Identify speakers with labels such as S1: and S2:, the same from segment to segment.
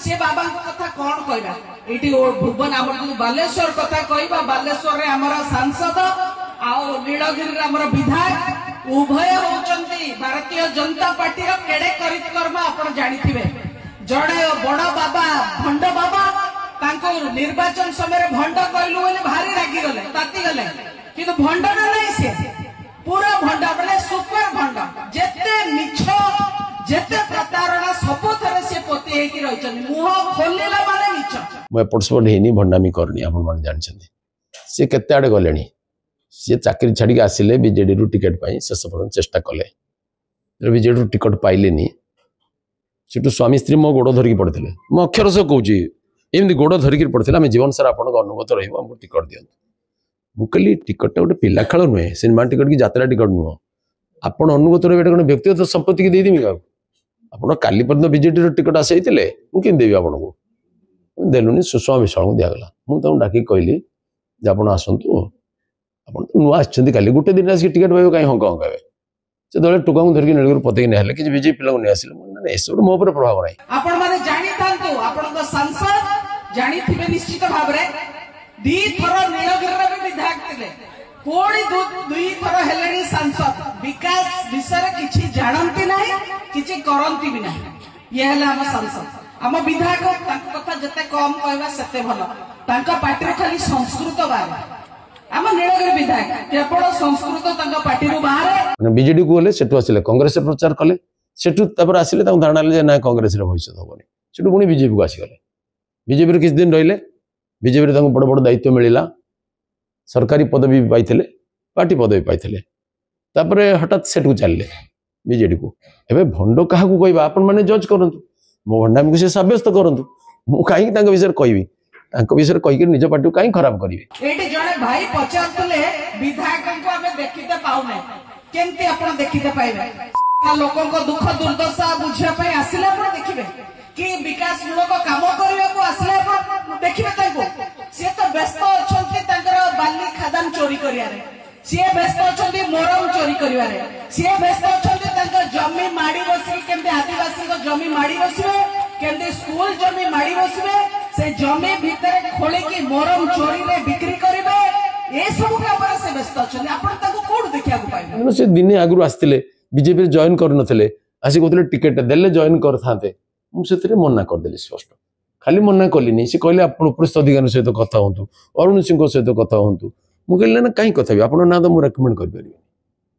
S1: से बाबा कथा कौन कहबा एटी भुवन आमर जो बालेश्वर कथा कहबा बालेश्वर रे हमर सांसद आ नीलगिरी हमर विधायक उभय होचंती भारतीय जनता पार्टी रो केडे करित कर्म आपण जानिथिबे जड़े बड़ बाबा भंड बाबा तांको निर्वाचन समय भंड कहलु बोले भारी रागी गले ताती गले किंतु भंड नहीं से पूरा भंड बोले सुपर भंड जेते मिछ जेते प्रतारणा सब थरे से पोते हेकी रहचन मुह खोलिला माने मिछ
S2: मैं पटसपट हेनी भंडामी करनी आपण माने जानछन्ती से केते आडे गलेनी से चाकरी छाड़ी आसिले बीजेडी रु टिकट पाई शेष पर्यंत चेष्टा कले बीजेडी रु टिकट पाइलेनी सेटू स्वामी स्त्री मो गोड़ धरिकी पड़ते मो अक्षर से कौच एमती गोड़ धरिकी पड़ते आम जीवन सारा आप अनुगत रमको टिकट दिखाँ मुझे टिकटा गोटे पिला खेल नुहे सिनेमा टिकट की यात्रा टिकट नुह आपड़ अनुगत रही गोटे व्यक्तिगत संपत्ति की देदेमी क्या आप काली पर्यटन बीजेडी टिकट आसे मुझे देवी आपको देलुनि सुषमा विशाल को दिगला मुझे डाक कहली आप आसतु आप नुआ आल गोटे दिन आसिक टिकट पाइबे कहीं हंक हंकावे से दल टुका धरिकी नीलगिरी पतई नहीं कि बीजेपी पिला नहीं आसिले एसब मो प्रभाव नहीं
S1: आपण माने जानि थांतु आपण सांसद जानि थिबे निश्चित भाव रे दी थरो नीलगिरी रे विधायक थिले कोडी दुई थरो हेलेनी सांसद विकास विषय किछि जानंती नाही किछि करंती भी नाही ये हला हम सांसद हम विधायक ताक कथा जते कम कहबा सेते भलो तांका पार्टी रो खाली संस्कृत बारे हम नीलगिरी विधायक केवल संस्कृत तांका पार्टी रो बाहर
S2: बीजेडी को गले सेटु आसिले कांग्रेस प्रचार कले सेटु तापर आसिले ताऊ धारणा ले ना कांग्रेस रे भविष्य होबनी सेटु पुणी बीजेपी को आसीगले बीजेपी रे किछ दिन रहिले बीजेपी रे ताऊ बड़ बड़ दायित्व मिलिला सरकारी पदवी पाइथिले पार्टी पदवी पाइथिले तापर हठात सेटु चलले बीजेडी को एबे भंडो काहा को कहबा आपण माने जज करंतु मो भंडामी को से साब्यस्त करंतु मु काई तांका विषय कहबी तांका विषय कहि के निज पार्टी को काई खराब करिवे
S1: एटी जणे भाई पचारतले विधायक को हमें देखिते पाउने केमती आपण देखिते पाइबे लोकों को दुख दुर्दशा बुझिया पे आसिले आपण देखिबे कि विकास मूलक काम करिया को आसिले आपण देखिबे तांको से तो व्यस्त अछंती तांकर बाली खादान चोरी करिया रे से व्यस्त अछंती मोरम चोरी करिया रे से व्यस्त अछंती तांकर जमी माडी बसी केमते आदिवासी को जमी माडी बसिबे केमते स्कूल जमी माडी बसिबे से जमी भीतर खोले की मोरम चोरी रे बिक्री करिबे ए सब काम से व्यस्त अछंती आपण तांको कोड देखिया को पाइबे
S2: से दिन आगु आस्तिले बीजेपी जॉइन कर नथिले आसी कहते टिकेट देले जॉइन कर थाते मुझे मना करदेली स्पष्ट खाली मना कलिनी से कहले आप उपरिस्थ अधिकारी सहित कथा हूँ अरुण सिंह सहित कथा हूँ मुझे ना कहीं कथा आप ना तो मुझे रेकमेंड कर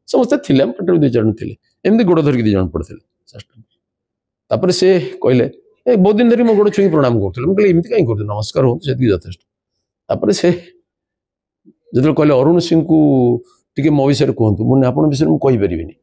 S2: समस्ते थे पार्टी दुई जन थे एमती गोड़ धरिकी दुई जन पड़ते से कहले ए बहुत दिन धरी मो गोड़ छुई प्रणाम करते मुझे एमती कहीं करते नमस्कार हूँ से यथेष्ट से जो कहले अरुण सिंह को टे मो विषय कहतु मुझे आप विषय मुझे कहीपरि